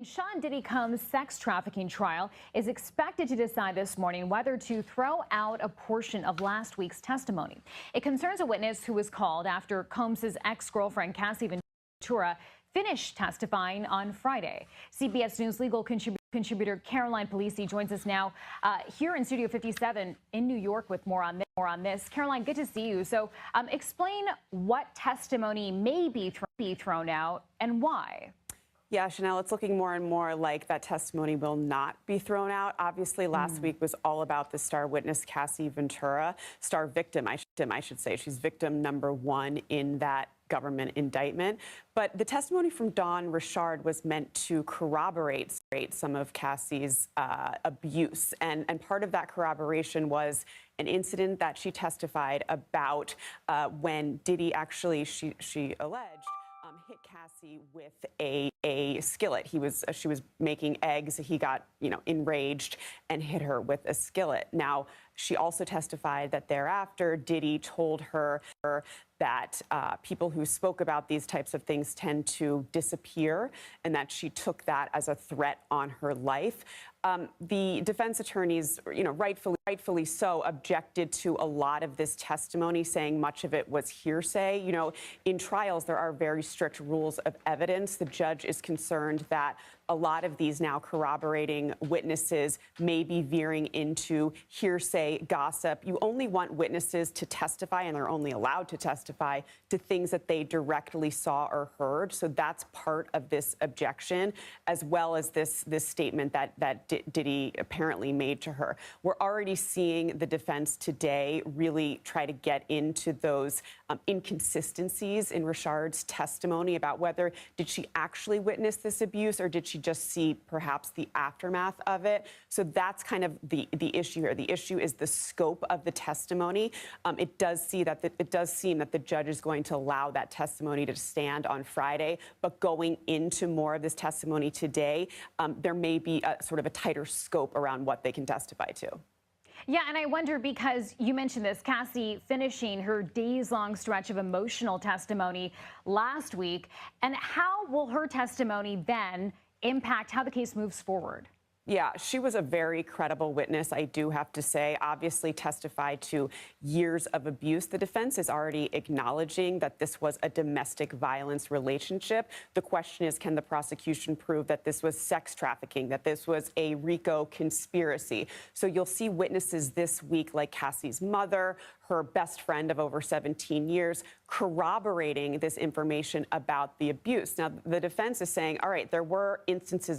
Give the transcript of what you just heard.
Sean Diddy Combs' sex trafficking trial is expected to decide this morning whether to throw out a portion of last week's testimony. It concerns a witness who was called after Combs' ex-girlfriend Cassie Ventura finished testifying on Friday. CBS News legal contributor Caroline Polisi joins us now here in Studio 57 in New York with more on this. Caroline, good to see you. So explain what testimony may be thrown out and why. Yeah, Chanel, it's looking more and more like that testimony will not be thrown out. Obviously, last week was all about the star witness, Cassie Ventura, star victim, I should say. She's victim number one in that government indictment. But the testimony from Dawn Richard was meant to corroborate some of Cassie's abuse. And part of that corroboration was an incident that she testified about when Diddy actually, she alleged, hit Cassie with a skillet. She was making eggs. He got, enraged and hit her with a skillet. Now, she also testified that thereafter, Diddy told her that people who spoke about these types of things tend to disappear, and that she took that as a threat on her life. The defense attorneys, rightfully so, objected to a lot of this testimony, saying much of it was hearsay. In trials, there are very strict rules of evidence. The judge is concerned that a lot of these now corroborating witnesses may be veering into hearsay gossip. You only want witnesses to testify, and they're only allowed to testify to things that they directly saw or heard. So that's part of this objection, as well as this statement that Diddy apparently made to her. We're already seeing the defense today really try to get into those inconsistencies in Richard's testimony about whether did she actually witness this abuse or did she just see perhaps the aftermath of it. So that's kind of the issue here. The issue is the scope of the testimony. It does seem that the judge is going to allow that testimony to stand on Friday, but going into more of this testimony today, there may be sort of a tighter scope around what they can testify to. Yeah, and I wonder, because you mentioned this, Cassie finishing her days-long stretch of emotional testimony last week, and how will her testimony then impact how the case moves forward? Yeah, she was a very credible witness, I do have to say, obviously testified to years of abuse. The defense is already acknowledging that this was a domestic violence relationship. The question is, can the prosecution prove that this was sex trafficking, that this was a RICO conspiracy? So you'll see witnesses this week like Cassie's mother, her best friend of over 17 years, corroborating this information about the abuse. Now, the defense is saying, all right, there were instances